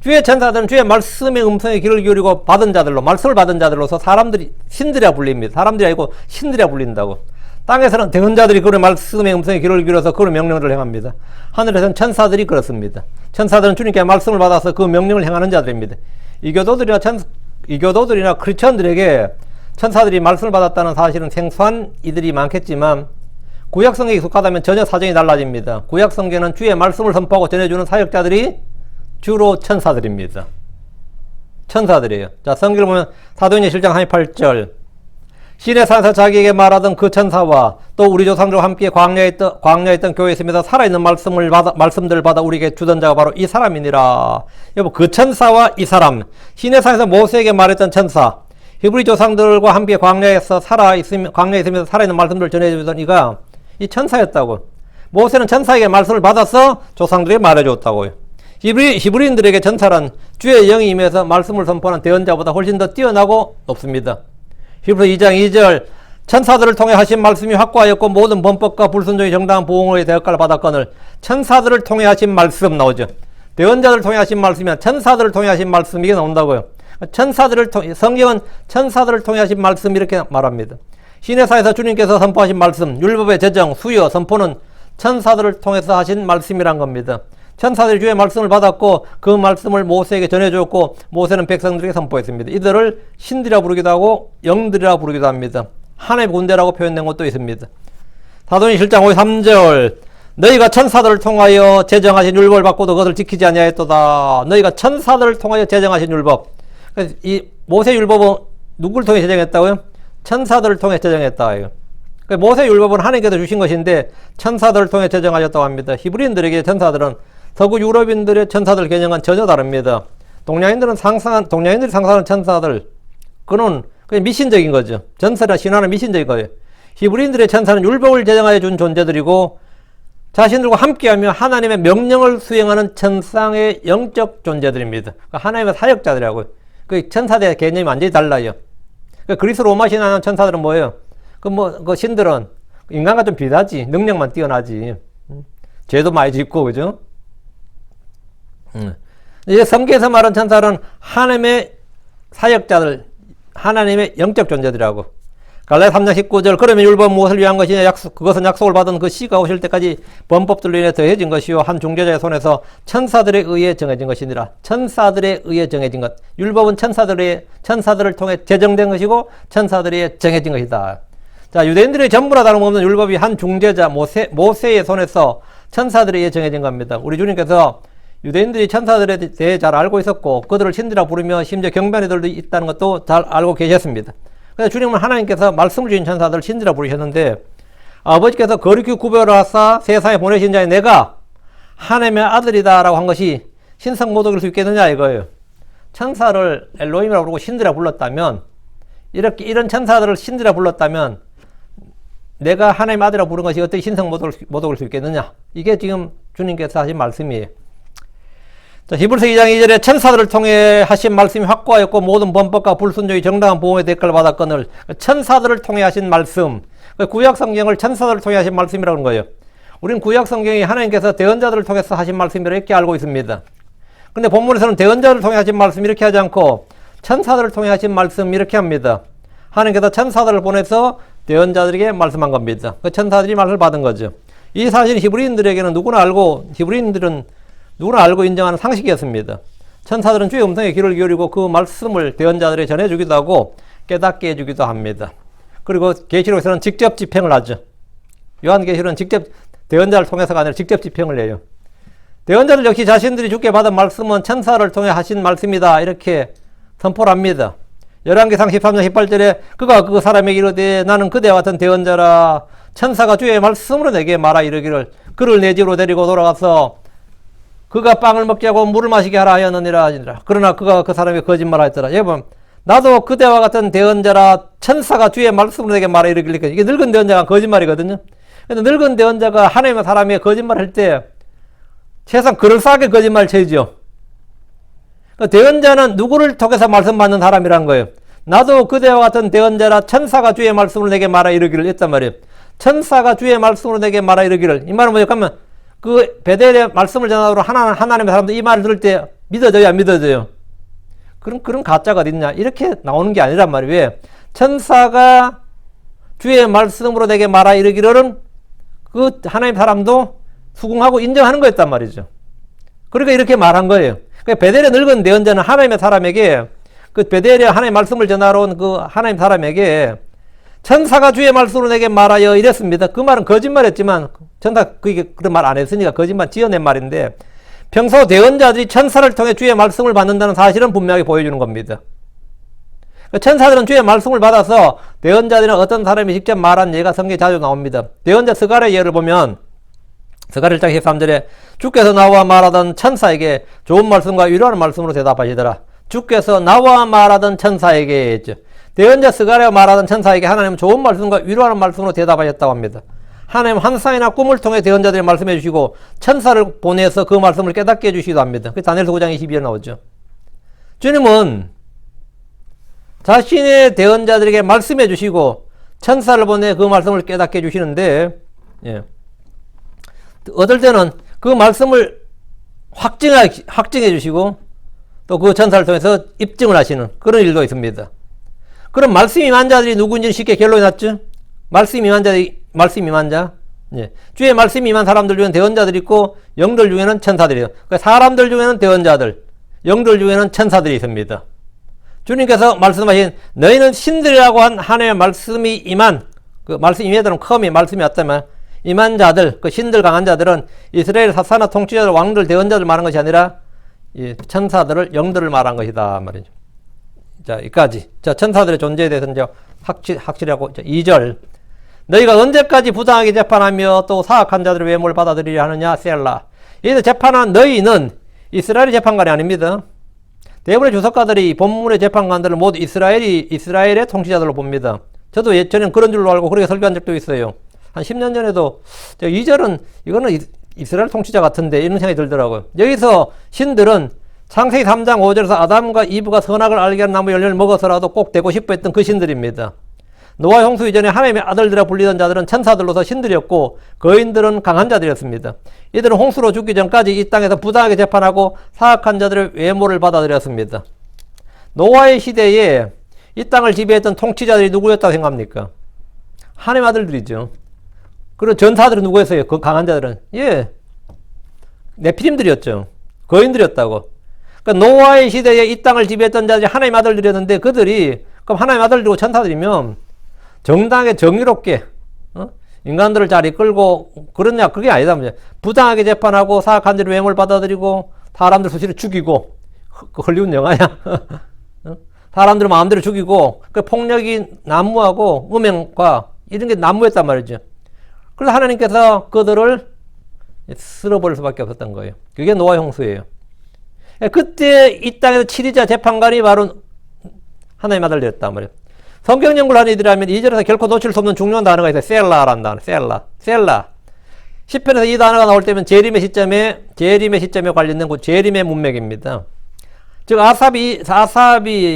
주의 천사들은 주의 말씀의 음성에 귀를 기울이고 받은 자들로 말씀을 받은 자들로서 사람들이 신들이라 불립니다. 사람들이 아니고 신들이라 불린다고. 땅에서는 대언자들이 그분의 말씀의 음성에 귀를 기울여서 그분의 명령들을 행합니다. 하늘에서는 천사들이 그렇습니다. 천사들은 주님께 말씀을 받아서 그 명령을 행하는 자들입니다. 이교도들이나 크리스천들에게 천사들이 말씀을 받았다는 사실은 생소한 이들이 많겠지만 구약성경에 익숙하다면 전혀 사정이 달라집니다. 구약성경은 주의 말씀을 선포하고 전해주는 사역자들이 주로 천사들입니다. 천사들이에요. 자, 성경을 보면 사도행전 7장 38절 시내 산에서 자기에게 말하던 그 천사와 또 우리 조상들과 함께 광야에 있던 교회에 있으면서 살아있는 말씀들을 받아 우리에게 주던 자가 바로 이 사람이니라. 여보, 그 천사와 이 사람, 시내 산에서 모세에게 말했던 천사, 히브리 조상들과 함께 광야에 있으면서 살아있는 말씀들을 전해주던 이가 이 천사였다고. 모세는 천사에게 말씀을 받아서 조상들에게 말해줬다고요. 히브리인들에게 천사란 주의 영이 임해서 말씀을 선포하는 대언자보다 훨씬 더 뛰어나고 높습니다. 히브리 2장 2절 천사들을 통해 하신 말씀이 확고하였고 모든 범법과 불순종이 정당한 보응의 대역과를 받았거늘. 천사들을 통해 하신 말씀 나오죠. 대언자들을 통해 하신 말씀이면 천사들을 통해 하신 말씀 이게 나온다고요. 성경은 천사들을 통해 하신 말씀 이렇게 말합니다. 시내사에서 주님께서 선포하신 말씀, 율법의 제정, 수여, 선포는 천사들을 통해서 하신 말씀이란 겁니다. 천사들이 주의 말씀을 받았고 그 말씀을 모세에게 전해주었고 모세는 백성들에게 선포했습니다. 이들을 신들이라 부르기도 하고 영들이라 부르기도 합니다. 하나님의 군대라고 표현된 것도 있습니다. 사도행전 7장 53절 너희가 천사들을 통하여 제정하신 율법을 받고도 그것을 지키지 아니하였도다. 너희가 천사들을 통하여 제정하신 율법. 그래서 이 모세 율법은 누구를 통해 제정했다고요? 천사들을 통해 제정했다. 모세 율법은 하나님께서 주신 것인데 천사들을 통해 제정하셨다고 합니다. 히브리인들에게 천사들은 서구 유럽인들의 천사들 개념은 전혀 다릅니다. 동양인들이 상상하는 천사들, 그는 그냥 미신적인 거죠. 전설이나 신화는 미신적인 거예요. 히브리인들의 천사는 율법을 제정하여 준 존재들이고 자신들과 함께하며 하나님의 명령을 수행하는 천상의 영적 존재들입니다. 하나님의 사역자들이라고요. 그 천사들의 개념이 완전히 달라요. 그리스 로마 신화는 천사들은 뭐예요? 그 신들은 인간과 좀 비슷하지. 능력만 뛰어나지. 죄도 많이 짓고, 그죠? 이제 성경에서 말하는 천사는 하나님의 사역자들, 하나님의 영적 존재들이라고. 갈라디아 3장 19절 그러면 율법 무엇을 위한 것이냐 그것은 약속을 받은 그 시가 오실 때까지 범법들로 인해 더해진 것이요 한 중재자의 손에서 천사들에 의해 정해진 것이니라. 천사들에 의해 정해진 것. 율법은 천사들을 통해 제정된 것이고 천사들에 의해 정해진 것이다. 자, 유대인들의 전부나 다름없는 율법이 한 중재자 모세의 손에서 천사들에 의해 정해진 겁니다. 우리 주님께서 유대인들이 천사들에 대해 잘 알고 있었고 그들을 신들이라 부르며 심지어 경배하는 이들도 있다는 것도 잘 알고 계셨습니다. 그래서 주님은 하나님께서 말씀을 주신 천사들을 신들이라 부르셨는데 아버지께서 거룩히 구별을 하사 세상에 보내신 자의 내가 하나님의 아들이다 라고 한 것이 신성 모독일 수 있겠느냐 이거예요. 천사를 엘로힘이라고 부르고 신들이라 불렀다면 이런 천사들을 신들이라 불렀다면 내가 하나님의 아들이라고 부른 것이 어떻게 신성 모독일 수 있겠느냐. 이게 지금 주님께서 하신 말씀이에요. 자, 히브리서 2장 2절에 천사들을 통해 하신 말씀이 확고하였고 모든 범법과 불순종이 정당한 보험의 대가를 받았거늘 천사들을 통해 하신 말씀, 구약 성경을 천사들을 통해 하신 말씀이라고 하는 거예요. 우리는 구약 성경이 하나님께서 대언자들을 통해서 하신 말씀이라 이렇게 알고 있습니다. 근데 본문에서는 대언자를 통해 하신 말씀 이렇게 하지 않고 천사들을 통해 하신 말씀 이렇게 합니다. 하나님께서 천사들을 보내서 대언자들에게 말씀한 겁니다. 그 천사들이 말을 받은 거죠. 이 사실은 히브리인들에게는 히브리인들은 누구나 알고 인정하는 상식이었습니다. 천사들은 주의 음성에 귀를 기울이고 그 말씀을 대언자들에게 전해주기도 하고 깨닫게 해주기도 합니다. 그리고 계시록에서는 직접 집행을 하죠. 요한계시록은 직접 대언자를 통해서가 아니라 직접 집행을 해요. 대언자들 역시 자신들이 주께 받은 말씀은 천사를 통해 하신 말씀이다 이렇게 선포를 합니다. 열왕기상 13장 18절에 그가 그 사람에게 이르되 나는 그대와 같은 대언자라 천사가 주의 말씀으로 내게 말하 이르기를 그를 내 집으로 데리고 돌아가서 그가 빵을 먹게 하고 물을 마시게 하라 하였느니라. 그러나 그가 그 사람에게 거짓말하였더라. 여러분 나도 그대와 같은 대언자라 천사가 주의 말씀으로 내게 말하 이르기를. 이게 늙은 대언자가 거짓말이거든요. 근데 늙은 대언자가 하나님의 사람에게 거짓말할 때 세상 그럴싸하게 거짓말 쳐야죠. 대언자는 누구를 통해서 말씀 받는 사람이란 거예요. 나도 그대와 같은 대언자라 천사가 주의 말씀으로 내게 말하 이르기를 했단 말이에요. 천사가 주의 말씀으로 내게 말하 이르기를. 이 말은 뭐예요? 그러면 그 베델의 말씀을 전하도록 하나님의 사람들 이 말을 들을 때 믿어져요, 안 믿어져요? 그런 가짜가 어딨냐? 이렇게 나오는 게 아니란 말이에요. 왜? 천사가 주의 말씀으로 내게 말하 이르기를은 그 하나님 사람도 수긍하고 인정하는 거였단 말이죠. 그러니까 이렇게 말한 거예요. 그러니까 베델의 늙은 대언자는 하나님의 사람에게 그 베델의 하나님의 말씀을 전하러 온 그 하나님 사람에게 천사가 주의 말씀으로 내게 말하여 이랬습니다. 그 말은 거짓말했지만 천사 그런 말 안 했으니까 거짓말 지어낸 말인데 평소 대언자들이 천사를 통해 주의 말씀을 받는다는 사실은 분명하게 보여주는 겁니다. 천사들은 주의 말씀을 받아서 대언자들은 어떤 사람이 직접 말한 예가 성경에 자주 나옵니다. 대언자 스가랴의 예를 보면 스가랴 1장 13절에 주께서 나와 말하던 천사에게 좋은 말씀과 위로하는 말씀으로 대답하시더라. 주께서 나와 말하던 천사에게 했죠. 대언자 스가랴가 말하던 천사에게 하나님은 좋은 말씀과 위로하는 말씀으로 대답하셨다고 합니다. 하나님은 환상이나 꿈을 통해 대언자들이 말씀해 주시고 천사를 보내서 그 말씀을 깨닫게 해주시기도 합니다. 그 다니엘서 9장 22절 나오죠. 주님은 자신의 대언자들에게 말씀해 주시고 천사를 보내 그 말씀을 깨닫게 해주시는데 어떨 때는 그 말씀을 확증해 주시고 또 그 천사를 통해서 입증을 하시는 그런 일도 있습니다. 그럼 말씀 임한 자들이 누구인지는 쉽게 결론이 났죠? 말씀 임한 자. 예. 주의 말씀이 임한 사람들 중에는 대언자들이 있고 영들 중에는 천사들이에요. 그러니까 사람들 중에는 대언자들, 영들 중에는 천사들이 있습니다. 주님께서 말씀하신 너희는 신들이라고 한 하나님의 말씀이 임한, 그 말씀 임해들은 컴이 말씀이 왔다면 임한 자들, 그 신들 강한 자들은 이스라엘 사사나 통치자들, 왕들, 대언자들 말한 것이 아니라 이 천사들을, 영들을 말한 것이다 말이죠. 자, 여기까지. 자, 천사들의 존재에 대해서는 이제 확실하고 2절. 너희가 언제까지 부당하게 재판하며 또 사악한 자들의 외모를 받아들이려 하느냐, 셀라. 여기서 재판한 너희는 이스라엘의 재판관이 아닙니다. 대부분의 주석가들이 본문의 재판관들을 모두 이스라엘의 통치자들로 봅니다. 저도 예전엔 그런 줄로 알고 그렇게 설교한 적도 있어요. 한 10년 전에도 2절은 이거는 이스라엘 통치자 같은데 이런 생각이 들더라고요. 여기서 신들은 창세기 3장 5절에서 아담과 이브가 선악을 알게 한 나무 열매를 먹어서라도 꼭 되고 싶어 했던 그 신들입니다. 노아 홍수 이전에 하나님의 아들들이라 불리던 자들은 천사들로서 신들이었고 거인들은 강한 자들이었습니다. 이들은 홍수로 죽기 전까지 이 땅에서 부당하게 재판하고 사악한 자들의 외모를 받아들였습니다. 노아의 시대에 이 땅을 지배했던 통치자들이 누구였다고 생각합니까? 하나님의 아들들이죠. 그리고 전사들은 누구였어요? 그 강한 자들은? 예, 네피림들이었죠. 거인들이었다고. 그러니까 노아의 시대에 이 땅을 지배했던 자들이 하나님의 아들들이었는데 그들이 그럼 하나님의 아들들이고 천사들이면 정당하게 정의롭게 인간들을 잘 이끌고 그러냐? 그게 아니다. 부당하게 재판하고 사악한 자들의 외모를 받아들이고 사람들 수시로 죽이고 그 헐리우드 영화야. 사람들 마음대로 죽이고 그 폭력이 난무하고 음행과 이런 게 난무했단 말이죠. 그래서 하나님께서 그들을 쓸어버릴 수밖에 없었던 거예요. 그게 노아 홍수예요. 그때 이 땅에서 치리자 재판관이 바로 하나님의 아들이었단 말이에요. 성경 연구를 하는 이들이라면 2절에서 결코 놓칠 수 없는 중요한 단어가 있어요. 셀라라는 단어. 셀라. 10편에서 이 단어가 나올 때면 재림의 시점에 관련된 그 재림의 문맥입니다. 즉 아삽이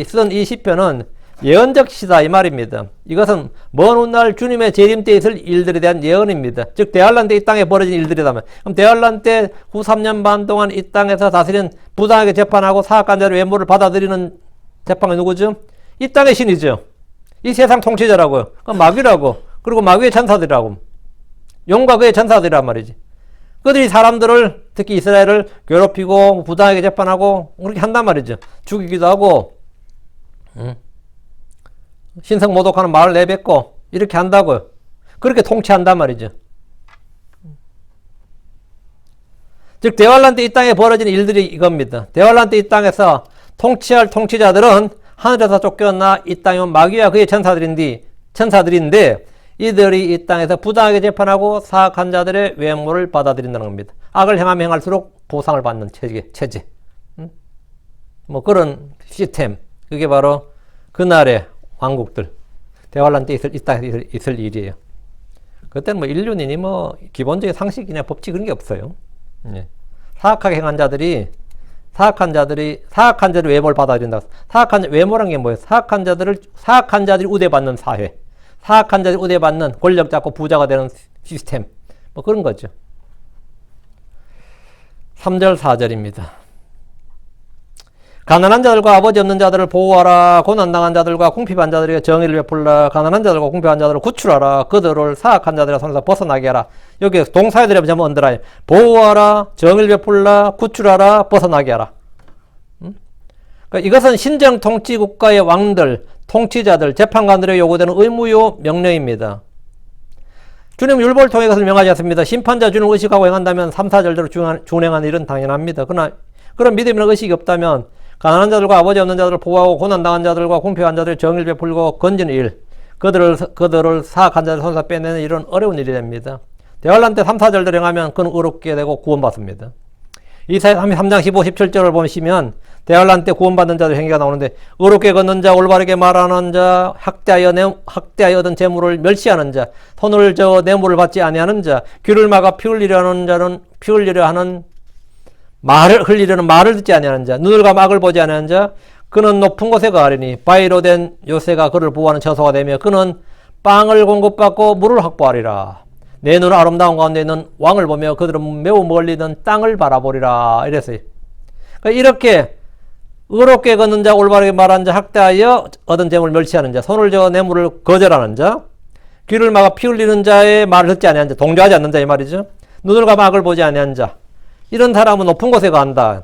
쓴 이 시편은 예언적 시다 이 말입니다. 이것은 먼 훗날 주님의 재림 때 있을 일들에 대한 예언입니다. 즉 대환란 때 이 땅에 벌어진 일들이라면 그럼 대환란 때 후 3년 반 동안 이 땅에서 다스리는 부당하게 재판하고 사악한 자의 외모를 받아들이는 재판관이 누구죠? 이 땅의 신이죠. 이 세상 통치자라고요. 그럼 마귀라고. 그리고 마귀의 천사들이라고. 용과 그의 천사들이란 말이지. 그들이 사람들을 특히 이스라엘을 괴롭히고 부당하게 재판하고 그렇게 한단 말이죠. 죽이기도 하고 신성 모독하는 말을 내뱉고 이렇게 한다고요. 그렇게 통치한단 말이죠. 즉 대환란 때 이 땅에 벌어지는 일들이 이겁니다. 대환란 때 이 땅에서 통치할 통치자들은 하늘에서 쫓겨나 이 땅에 온 마귀와 그의 천사들인데 이들이 이 땅에서 부당하게 재판하고 사악한 자들의 외모를 받아들인다는 겁니다. 악을 행하면 행할수록 보상을 받는 체제. 뭐 그런 시스템. 그게 바로 그날의 왕국들. 대환란 때 이 땅에 있을 일이에요. 그때는 뭐 인륜이니 뭐 기본적인 상식이나 법칙 그런 게 없어요. 예. 사악하게 행한 자들이 사악한 자들의 외모를 받아들인다. 외모란 게 뭐예요? 사악한 자들이 우대받는 사회. 사악한 자들이 우대받는 권력 잡고 부자가 되는 시스템. 뭐 그런 거죠. 3절, 4절입니다. 가난한 자들과 아버지 없는 자들을 보호하라. 고난당한 자들과 궁핍한 자들에게 정의를 베풀라. 가난한 자들과 궁핍한 자들을 구출하라. 그들을 사악한 자들의 손에서 벗어나게 하라. 여기 동사들이 전부 언더라인. 보호하라, 정의를 베풀라, 구출하라, 벗어나게 하라. 그러니까 이것은 신정 통치 국가의 왕들, 통치자들, 재판관들에게 요구되는 의무요 명령입니다. 주님 율법을 통해 그것을 명하지 않습니다. 심판자 주님을 의식하고 행한다면 3, 4절대로 준행하는 일은 당연합니다. 그러나 그런 믿음이나 의식이 없다면 가난한 자들과 아버지 없는 자들을 보호하고 고난당한 자들과 궁핍한 자들의 정의를 베풀고 건지는 일, 그들을 사악한 자들 손에서 빼내는 일은 어려운 일이 됩니다. 대환란 때 3, 4절대로 행하면 그는 의롭게 되고 구원받습니다. 이사야 3장 15, 17절을 보시면 대환란 때 구원받는 자들 행위가 나오는데 의롭게 걷는 자, 올바르게 말하는 자, 학대하여 얻은 재물을 멸시하는 자, 손을 저어 뇌물을 받지 아니하는 자, 귀를 막아 피 흘리려 하는 말을 흘리려는 말을 듣지 아니하는 자, 눈을 감아 악을 보지 아니하는 자, 그는 높은 곳에 거하리니 바위로 된 요새가 그를 보호하는 처소가 되며 그는 빵을 공급받고 물을 확보하리라. 내 눈은 아름다운 가운데 있는 왕을 보며 그들은 매우 멀리 있는 땅을 바라보리라. 이랬어요. 그러니까 이렇게 의롭게 걷는 자, 올바르게 말하는 자, 학대하여 얻은 재물을 멸시하는 자, 손을 저어 뇌물을 거절하는 자, 귀를 막아 피 흘리는 자의 말을 듣지 아니한 자, 동조하지 않는 자의 말이죠. 눈을 감아 악을 보지 아니한 자, 이런 사람은 높은 곳에 간다.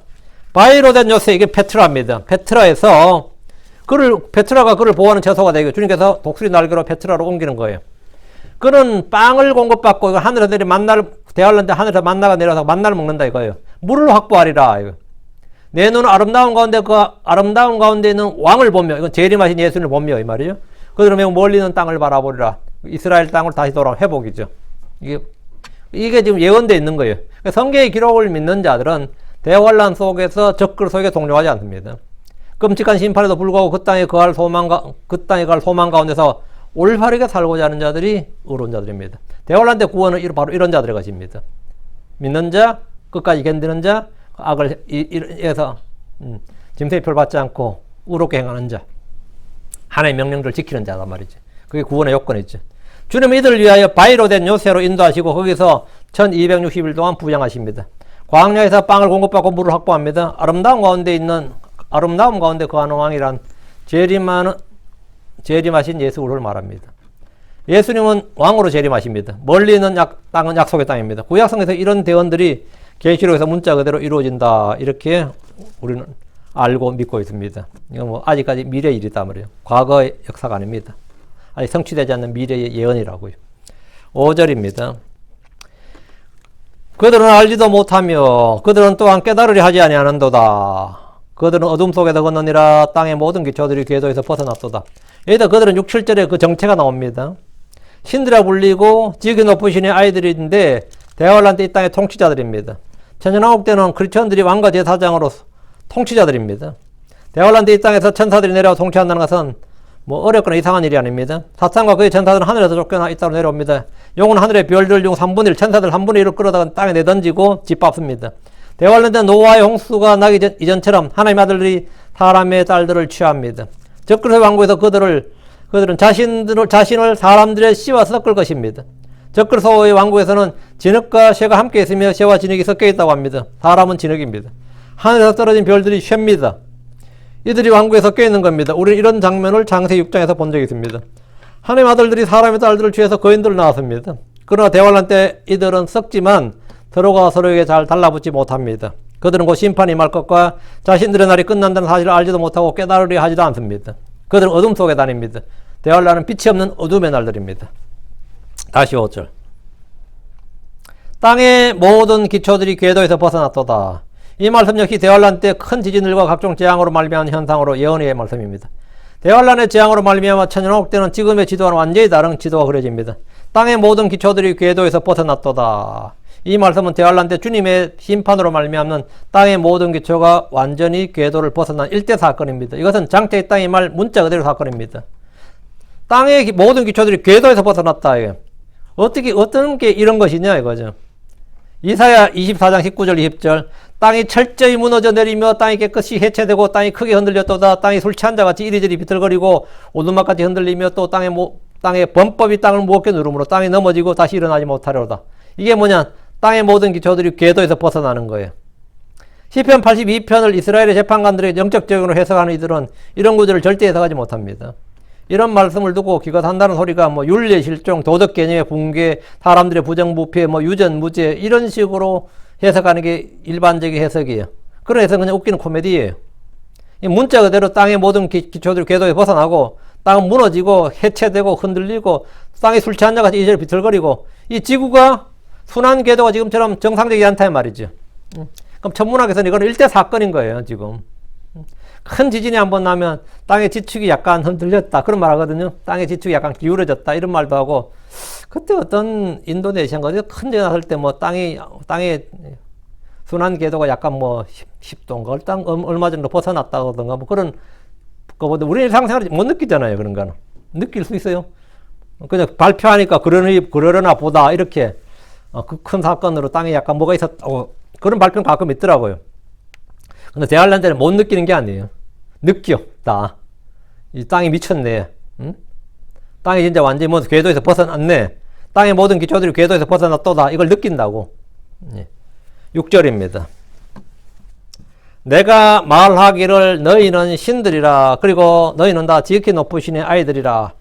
바위로 된 요새, 이게 페트라입니다. 페트라에서 페트라가 그를 보호하는 처소가 되고 주님께서 독수리 날개로 페트라로 옮기는 거예요. 그는 빵을 공급받고 하늘에서 내리 만나를 대하려는데 하늘에서 만나가 내려서 만나를 먹는다 이거예요. 물을 확보하리라. 이거. 내 눈은 아름다운 가운데 그 아름다운 가운데 있는 왕을 보며, 이건 재림하신 예수님을 보며 이 말이죠. 그들은 매우 멀리 있는 땅을 바라보리라. 이스라엘 땅으로 다시 돌아온 회복이죠. 이게 지금 예언되어 있는 거예요. 성경의 기록을 믿는 자들은 대환란 속에서 적그리 속에 동요하지 않습니다. 끔찍한 심판에도 불구하고 그 땅에 갈 소망 가운데서 올바르게 살고자 하는 자들이 의로운 자들입니다. 대환란 때 구원은 바로 이런 자들의 것입니다. 믿는 자, 끝까지 견디는 자, 악을 해서 짐승의 표를 받지 않고 의롭게 행하는 자, 하나님의 명령들을 지키는 자란 말이죠. 그게 구원의 요건이죠. 주님은 이들을 위하여 바위로 된 요새로 인도하시고 거기서 1260일 동안 부양하십니다. 광야에서 빵을 공급받고 물을 확보합니다. 아름다움 가운데 거하는 왕이란 재림하신 예수를 말합니다. 예수님은 왕으로 재림하십니다. 멀리 있는 땅은 약속의 땅입니다. 구약성에서 이런 대언들이 계시록에서 문자 그대로 이루어진다. 이렇게 우리는 알고 믿고 있습니다. 이건 뭐 아직까지 미래의 일이다 말이에요. 과거의 역사가 아닙니다. 아직 성취되지 않는 미래의 예언이라고요. 5절입니다. 그들은 알지도 못하며 그들은 또한 깨달으려 하지 아니하는도다. 그들은 어둠 속에서 걷느니라. 땅의 모든 기초들이 궤도에서 벗어났도다. 여기다 그들은 6, 7절에 그 정체가 나옵니다. 신들아 불리고 지극히 높으신 아이들인데 대환란 때 이 땅의 통치자들입니다. 천년왕국 때는 크리스천들이 왕과 제사장으로 통치자들입니다. 대환란 때 이 땅에서 천사들이 내려와 통치한다는 것은 뭐 어렵거나 이상한 일이 아닙니다. 사탄과 그의 천사들은 하늘에서 쫓겨나 이 땅으로 내려옵니다. 용은 하늘의 별들 중 3분의 1, 천사들 3분의 1을 끌어다가 땅에 내던지고 짓밟습니다. 대환란 때 노아의 홍수가 나기 이전처럼 하나님의 아들들이 사람의 딸들을 취합니다. 적그리스도의 왕국에서 그들은 자신을 사람들의 씨와 섞을 것입니다. 적그리스도의 왕국에서는 진흙과 쇠가 함께 있으며 쇠와 진흙이 섞여 있다고 합니다. 사람은 진흙입니다. 하늘에서 떨어진 별들이 쇠입니다. 이들이 왕국에 섞여 있는 겁니다. 우리는 이런 장면을 창세기 6장에서 본 적이 있습니다. 하나님의 아들들이 사람의 딸들을 취해서 거인들을 낳았습니다. 그러나 대환란 때 이들은 썩지만 서로가 서로에게 잘 달라붙지 못합니다. 그들은 곧 심판이 임할 것과 자신들의 날이 끝난다는 사실을 알지도 못하고 깨달으려 하지도 않습니다. 그들은 어둠 속에 다닙니다. 대환란은 빛이 없는 어둠의 날들입니다. 다시 5절. 땅의 모든 기초들이 궤도에서 벗어났도다. 이 말씀 역시 대환란 때 큰 지진들과 각종 재앙으로 말미암은 현상으로 예언의 말씀입니다. 대환란의 재앙으로 말미암아 천년왕국 때는 지금의 지도와는 완전히 다른 지도가 그려집니다. 땅의 모든 기초들이 궤도에서 벗어났도다. 이 말씀은 대환란 때 주님의 심판으로 말미암는 땅의 모든 기초가 완전히 궤도를 벗어난 일대 사건입니다. 이것은 장태의 땅의 말 문자 그대로 사건입니다. 땅의 모든 기초들이 궤도에서 벗어났다. 어떤 게 이런 것이냐 이거죠. 이사야 24장 19절 20절 땅이 철저히 무너져 내리며 땅이 깨끗이 해체되고 땅이 크게 흔들렸도다. 땅이 술 취한 자같이 이리저리 비틀거리고 오두막같이 흔들리며 또 땅의 범법이 땅을 무겁게 누르므로 땅이 넘어지고 다시 일어나지 못하려다. 이게 뭐냐? 땅의 모든 기초들이 궤도에서 벗어나는 거예요. 시편 82편을 이스라엘의 재판관들의 영적적으로 해석하는 이들은 이런 구절을 절대 해석하지 못합니다. 이런 말씀을 두고 기껏한다는 소리가 뭐 윤리 실종, 도덕 개념의 붕괴, 사람들의 부정부패, 뭐 유전 무죄 이런 식으로 해석하는 게 일반적인 해석이에요. 그런 해석은 그냥 웃기는 코미디예요. 이 문자 그대로 땅의 모든 기초들이 궤도에 벗어나고 땅은 무너지고 해체되고 흔들리고 땅이 술 취한 자같이 이리저리 비틀거리고 이 지구가 순환 궤도가 지금처럼 정상적이지 않다는 말이죠. 그럼 천문학에서는 이건 일대 사건인 거예요, 지금. 큰 지진이 한번 나면 땅의 지축이 약간 흔들렸다. 그런 말 하거든요. 땅의 지축이 약간 기울어졌다. 이런 말도 하고. 그때 어떤 인도네시아인가 큰 지진 났을 때 뭐 땅의 순환 궤도가 약간 뭐 10도인가 땅 얼마 정도 벗어났다던가 뭐 그런 거보다 우리 일상생활에 못 느끼잖아요. 그런 거는. 느낄 수 있어요. 그냥 발표하니까 그러려나 보다. 이렇게. 그 큰 사건으로 땅에 약간 뭐가 있었다고 그런 발표는 가끔 있더라고요. 근데 대환란 때는 못 느끼는 게 아니에요. 느꼈다. 이 땅이 미쳤네. 응? 땅이 진짜 완전히 뭐 궤도에서 벗어났네. 땅의 모든 기초들이 궤도에서 벗어났도다. 이걸 느낀다고. 6절입니다. 내가 말하기를 너희는 신들이라. 그리고 너희는 다 지극히 높으신 아이들이라.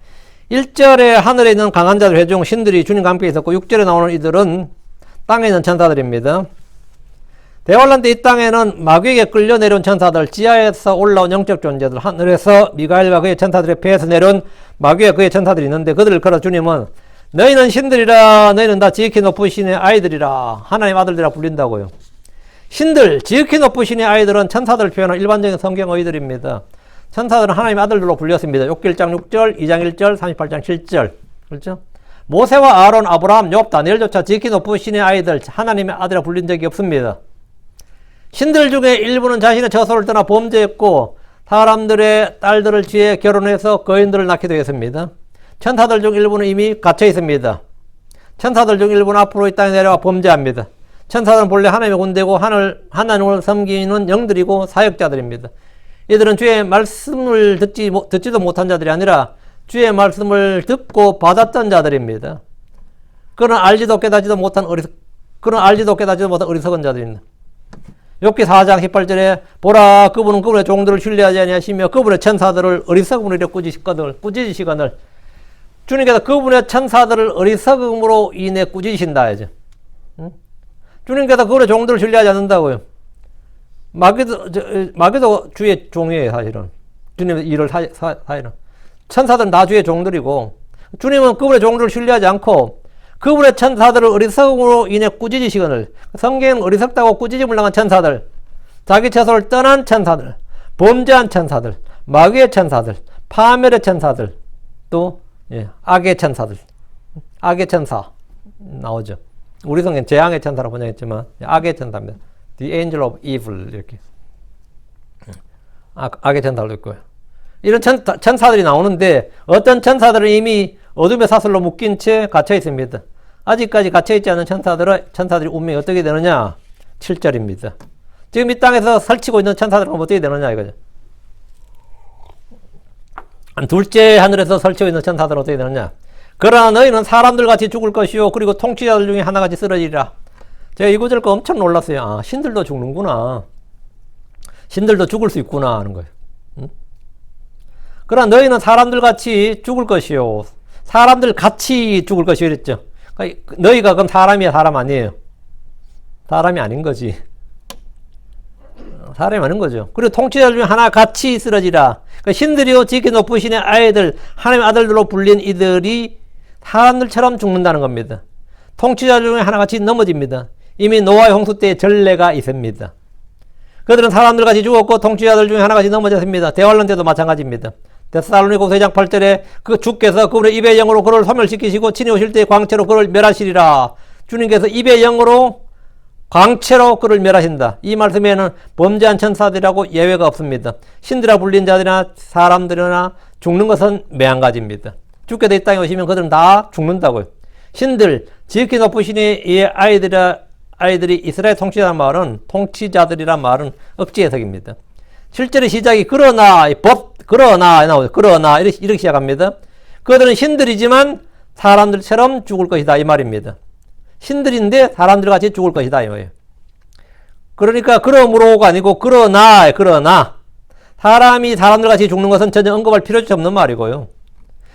1절에 하늘에 있는 강한 자들 회중 신들이 주님과 함께 있었고 6절에 나오는 이들은 땅에 있는 천사들입니다. 대환란 때 이 땅에는 마귀에게 끌려 내려온 천사들, 지하에서 올라온 영적 존재들, 하늘에서 미가엘과 그의 천사들의 배에서 내려온 마귀와 그의 천사들이 있는데 그들을 걸어 주님은 너희는 신들이라, 너희는 다 지극히 높으신 아이들이라, 하나님 아들들이라 불린다고요. 신들, 지극히 높으신 아이들은 천사들을 표현한 일반적인 성경 어휘들입니다. 천사들은 하나님 아들들로 불렸습니다. 욥기 1장 6절, 2장 1절, 38장 7절. 그렇죠? 모세와 아론, 아브라함, 욥, 다니엘조차 지극히 높으신 아이들, 하나님의 아들이라 불린 적이 없습니다. 신들 중에 일부는 자신의 저소를 떠나 범죄했고 사람들의 딸들을 취해 결혼해서 거인들을 낳기도 했습니다. 천사들 중 일부는 이미 갇혀 있습니다. 천사들 중 일부는 앞으로 이 땅에 내려와 범죄합니다. 천사들은 본래 하나님의 군대고 하나님을 섬기는 영들이고 사역자들입니다. 이들은 주의 말씀을 듣지도 못한 자들이 아니라 주의 말씀을 듣고 받았던 자들입니다. 그러나 알지도 깨닫지도 못한 어리석은 자들입니다. 욥기 4장 18절에 보라 그분은 그분의 종들을 신뢰하지 아니하시며 그분의 천사들을 어리석음으로 꾸짖으시거늘 주님께서 그분의 천사들을 어리석음으로 인해 꾸짖으신다 하죠. 주님께서 그분의 종들을 신뢰하지 않는다고요. 마귀도 주의 종이에요, 사실은. 주님의 일을 사실은. 천사들은 다 주의 종들이고 주님은 그분의 종들을 신뢰하지 않고 그분의 천사들을 어리석음으로 인해 꾸짖으시거늘 성경은 어리석다고 꾸짖음을 당한 천사들, 자기 처소를 떠난 천사들, 범죄한 천사들, 마귀의 천사들, 파멸의 천사들, 또 악의 천사들, 악의 천사 나오죠. 우리 성경은 재앙의 천사라고 번역했지만 악의 천사입니다. The angel of evil 이렇게 악의 천사도 있고요. 이런 천사들이 나오는데 어떤 천사들은 이미 어둠의 사슬로 묶인 채 갇혀 있습니다. 아직까지 갇혀 있지 않은 천사들이 운명이 어떻게 되느냐? 7절입니다. 지금 이 땅에서 설치고 있는 천사들은 어떻게 되느냐 이거죠. 둘째 하늘에서 설치고 있는 천사들은 어떻게 되느냐? 그러나 너희는 사람들 같이 죽을 것이요 그리고 통치자들 중에 하나같이 쓰러지리라. 제가 이 구절 거 엄청 놀랐어요. 아, 신들도 죽는구나. 신들도 죽을 수 있구나 하는 거예요. 그러나 너희는 사람들 같이 죽을 것이요. 사람들 같이 죽을 것이요 이랬죠. 그러니까 너희가 그럼 사람이야, 사람 아니에요? 사람이 아닌 거지. 사람이 아닌 거죠. 그리고 통치자들 중에 하나 같이 쓰러지라. 그러니까 신들이요 지극히 높으신 아이들, 하나님의 아들들로 불린 이들이 사람들처럼 죽는다는 겁니다. 통치자들 중에 하나같이 넘어집니다. 이미 노아의 홍수 때의 전례가 있습니다. 그들은 사람들같이 죽었고 통치자들 중에 하나같이 넘어졌습니다. 대환란 때도 마찬가지입니다. 데살로니가서 2장 8절에 그 주께서 그분의 입의 영으로 그를 소멸시키시고 친히 오실 때의 광채로 그를 멸하시리라. 주님께서 입의 영으로 광채로 그를 멸하신다. 이 말씀에는 범죄한 천사들이라고 예외가 없습니다. 신들아 불린 자들이나 사람들이나 죽는 것은 매한가지입니다. 주께서 이 땅에 오시면 그들은 다 죽는다고요. 신들, 지극히 높으신 이 아이들이 이스라엘 통치자들이란 말은 억지 해석입니다. 실제로 시작이 그러나 나오죠. 그러나 이렇게 시작합니다. 그들은 신들이지만 사람들처럼 죽을 것이다 이 말입니다. 신들인데 사람들 같이 죽을 것이다 이 말이에요. 그러니까 그러므로가 아니고 그러나 사람이 사람들 같이 죽는 것은 전혀 언급할 필요조차 없는 말이고요.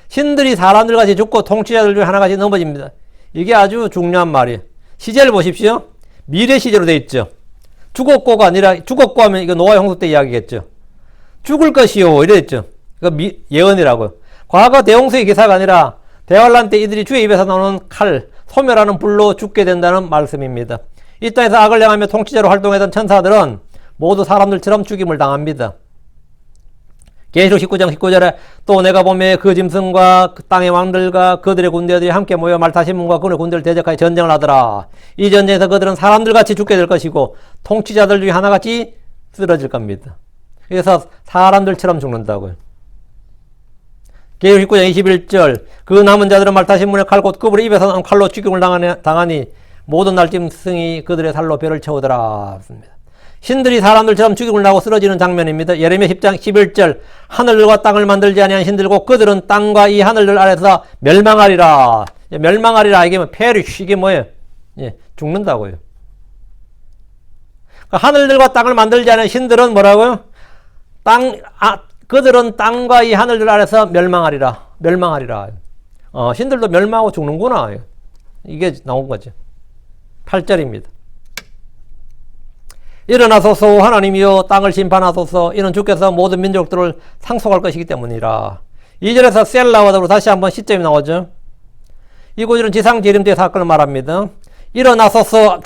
신들이 사람들 같이 죽고 통치자들 중에 하나같이 넘어집니다. 이게 아주 중요한 말이에요. 시제를 보십시오. 미래 시제로 되어 있죠. 죽었고가 아니라 죽었고 하면 이거 노아의 홍수 때 이야기겠죠. 죽을 것이요 이랬죠. 이거 예언이라고요. 과거 대홍수의 기사가 아니라 대환란 때 이들이 주의 입에서 나오는 칼, 소멸하는 불로 죽게 된다는 말씀입니다. 이 땅에서 악을 행하며 통치자로 활동했던 천사들은 모두 사람들처럼 죽임을 당합니다. 계시록 19장 19절에 또 내가 보매 그 짐승과 그 땅의 왕들과 그들의 군대들이 함께 모여 말타시문과 그의 군대를 대적하여 전쟁을 하더라. 이 전쟁에서 그들은 사람들같이 죽게 될 것이고 통치자들 중에 하나같이 쓰러질 겁니다. 그래서 사람들처럼 죽는다고요. 계시록 19장 21절 그 남은 자들은 말타시문의 칼 곧 그분의 입에서 나온 칼로 죽임을 당하니 모든 날짐승이 그들의 살로 배를 채우더라. 신들이 사람들처럼 죽임을 당하고 쓰러지는 장면입니다. 예레미야 10장 11절 하늘과 땅을 만들지 아니한 신들고 그들은 땅과 이 하늘들 아래서 멸망하리라. 멸망하리라 이게 페리쉬 이게 뭐예요? 죽는다고요. 그러니까 하늘들과 땅을 만들지 않은 신들은 뭐라고요? 그들은 땅과 이 하늘들 아래서 멸망하리라. 신들도 멸망하고 죽는구나. 이게 나온 거죠. 8절입니다. 일어나소서 하나님이여 땅을 심판하소서 이는 주께서 모든 민족들을 상속할 것이기 때문이라. 2절에서 셀라와 더불어 다시 한번 시점이 나오죠. 이 구절은 지상재림대의 사건을 말합니다. 일어나소서,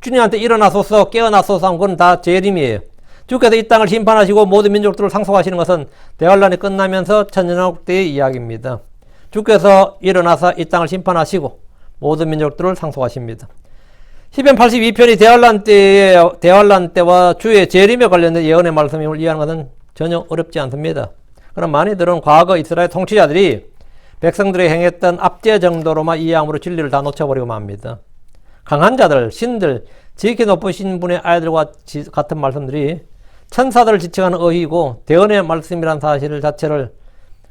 주님한테 일어나소서, 깨어나소서 한 건 다 재림이에요. 주께서 이 땅을 심판하시고 모든 민족들을 상속하시는 것은 대환란이 끝나면서 천년왕국 때의 이야기입니다. 주께서 일어나서 이 땅을 심판하시고 모든 민족들을 상속하십니다. 시편 82편이 대환란 때와 주의 재림에 관련된 예언의 말씀임을 이해하는 것은 전혀 어렵지 않습니다. 그럼 많이들은 과거 이스라엘 통치자들이 백성들이 행했던 압제 정도로만 이해함으로 진리를 다 놓쳐버리고 맙니다. 강한 자들, 신들, 지극히 높으신 분의 아이들과 같은 말씀들이 천사들을 지칭하는 어휘이고 대언의 말씀이란 사실 자체를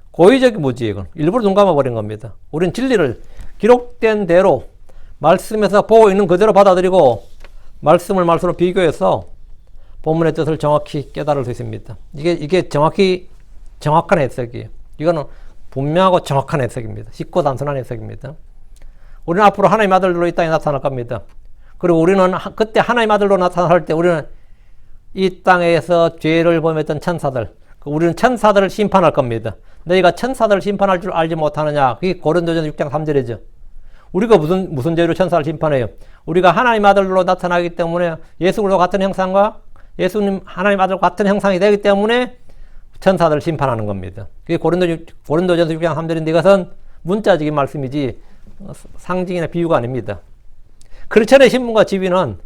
고의적 무지익은 일부러 눈 감아버린 겁니다. 우린 진리를 기록된 대로 말씀에서 보고 있는 그대로 받아들이고 말씀을 말씀으로 비교해서 본문의 뜻을 정확히 깨달을 수 있습니다. 이게 정확한 해석이에요. 이거는 분명하고 정확한 해석입니다. 쉽고 단순한 해석입니다. 우리는 앞으로 하나님의 아들로 이 땅에 나타날 겁니다. 그리고 우리는 그때 하나님의 아들로 나타날 때 우리는 이 땅에서 죄를 범했던 천사들, 우리는 천사들을 심판할 겁니다. 너희가 천사들을 심판할 줄 알지 못하느냐? 그게 고린도전서 6장 3절이죠. 우리가 무슨 죄로 천사를 심판해요? 우리가 하나님 아들로 나타나기 때문에 예수님과 같은 형상과 예수님 하나님 아들과 같은 형상이 되기 때문에 천사들을 심판하는 겁니다. 그게 고린도전서 6장 3절인데 이것은 문자적인 말씀이지 상징이나 비유가 아닙니다. 크리스천의 신분과 지위는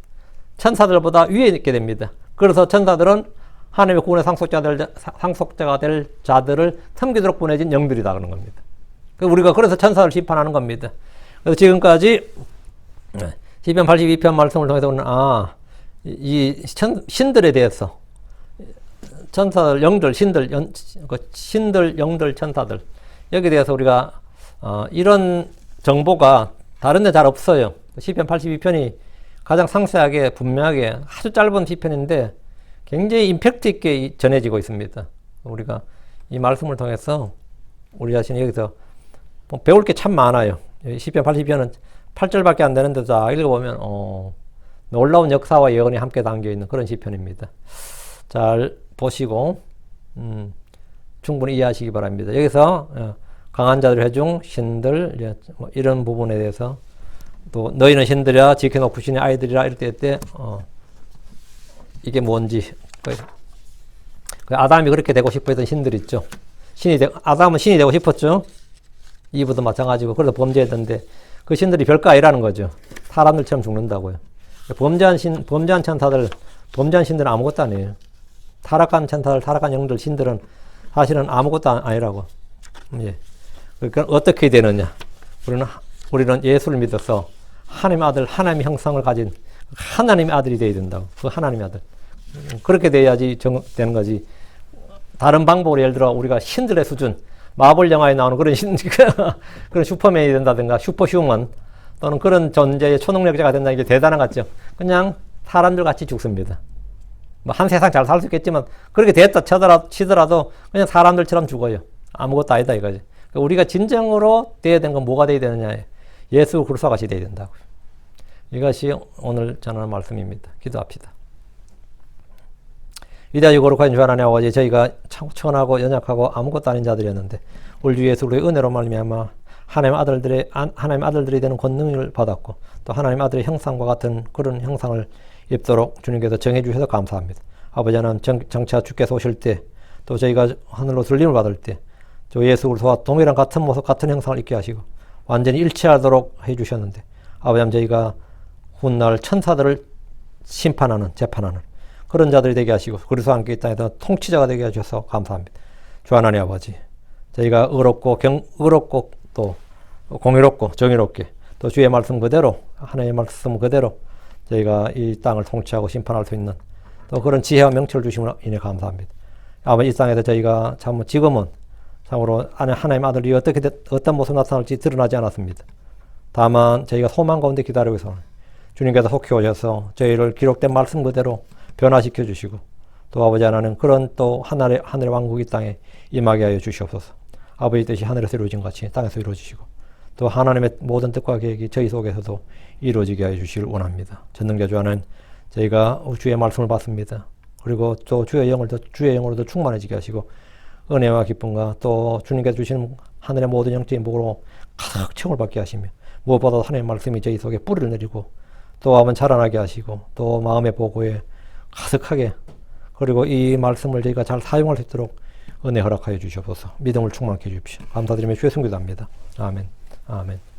천사들보다 위에 있게 됩니다. 그래서 천사들은 하나님의 구원의 상속자가 될 자들을 섬기도록 보내진 영들이다 그러는 겁니다. 우리가 그래서 천사를 심판하는 겁니다. 그래서 지금까지 시편 82편 말씀을 통해서 우리는 신들에 대해서 천사들, 영들, 신들, 영들, 천사들 여기에 대해서 우리가 이런 정보가 다른 데 잘 없어요. 시편 82편이 가장 상세하게 분명하게 아주 짧은 시편인데 굉장히 임팩트 있게 전해지고 있습니다. 우리가 이 말씀을 통해서 우리 자신이 여기서 배울 게 참 많아요. 시편 82편은 8절밖에 안 되는데 자 읽어보면 놀라운 역사와 예언이 함께 담겨있는 그런 시편입니다. 잘 보시고 충분히 이해하시기 바랍니다. 여기서 강한 자들 회중 신들 이런 부분에 대해서 또 너희는 신들이라 지극히 높으신 아이들이라 이럴 때 이게 뭔지 아담이 그렇게 되고 싶어 했던 신들 있죠. 아담은 신이 되고 싶었죠. 이브도 마찬가지고 그래서 범죄했던데 그 신들이 별거 아니라는 거죠. 사람들처럼 죽는다고요. 범죄한 천사들, 범죄한 신들은 아무것도 아니에요. 타락한 천사들, 타락한 영들, 신들은 사실은 아무것도 아니라고. 예. 그러니까 어떻게 되느냐? 우리는 예수를 믿어서 하나님의 아들, 하나님의 형상을 가진 하나님의 아들이 되어야 된다고. 그 하나님의 아들. 그렇게 돼야지 되는 거지. 다른 방법으로 예를 들어 우리가 신들의 수준, 마블 영화에 나오는 그런 그런 슈퍼맨이 된다든가 슈퍼휴먼 또는 그런 존재의 초능력자가 된다는 게 대단한 것 같죠. 그냥 사람들 같이 죽습니다. 한 세상 잘 살 수 있겠지만 그렇게 됐다 치더라도 그냥 사람들처럼 죽어요. 아무것도 아니다 이거지. 우리가 진정으로 돼야 되는 건 뭐가 돼야 되느냐. 예수 그리스도가 같이 돼야 된다고요. 이것이 오늘 전하는 말씀입니다. 기도합시다. 위대하고 거룩한 주 하나님 아버지, 저희가 천하고 연약하고 아무것도 아닌 자들이었는데 우리 주 예수 그리스도의 은혜로 말미암아 하나님 아들들이 되는 권능을 받았고 또 하나님 아들의 형상과 같은 그런 형상을 입도록 주님께서 정해 주셔서 감사합니다. 아버지 하나님 정차 주께서 오실 때 또 저희가 하늘로 들림을 받을 때 저 예수 그리스도와 동일한 같은 모습 같은 형상을 입게 하시고 완전히 일치하도록 해주셨는데 아버지 하나님 저희가 훗날 천사들을 심판하는 재판하는 그런 자들이 되게 하시고 그리스도와 함께 이 땅에서 통치자가 되게 하셔서 감사합니다. 주 하나님 아버지, 저희가 의롭고 또 공의롭고 정의롭게 또 주의 말씀 그대로 하나님의 말씀 그대로 저희가 이 땅을 통치하고 심판할 수 있는 또 그런 지혜와 명철을 주심으로 인해 감사합니다. 아버지, 이 땅에서 저희가 지금은 참으로 하나님의 아들이 어떤 모습 나타날지 드러나지 않았습니다. 다만 저희가 소망 가운데 기다리고 있어요. 주님께서 속히 오셔서 저희를 기록된 말씀 그대로 변화시켜 주시고 또 아버지 하나는 그런 또 하늘의 왕국이 땅에 임하게 하여 주시옵소서. 아버지 뜻이 하늘에서 이루어진 같이 땅에서 이루어지시고 또 하나님의 모든 뜻과 계획이 저희 속에서도 이루어지게 해 주시길 원합니다. 전능자주하는 저희가 주의 말씀을 받습니다. 그리고 또 주의 영으로도 충만해지게 하시고 은혜와 기쁨과 또 주님께서 주시는 하늘의 모든 영적인 복으로 가득 채움을 받게 하시며 무엇보다 하나님의 말씀이 저희 속에 뿌리를 내리고 또 한번 자라나게 하시고 또 마음의 보고에 가득하게 그리고 이 말씀을 저희가 잘 사용할 수 있도록 은혜 허락하여 주시옵소서. 믿음을 충만케 해 주십시오. 감사드리며 주의 성기도합니다. 아멘. 아멘.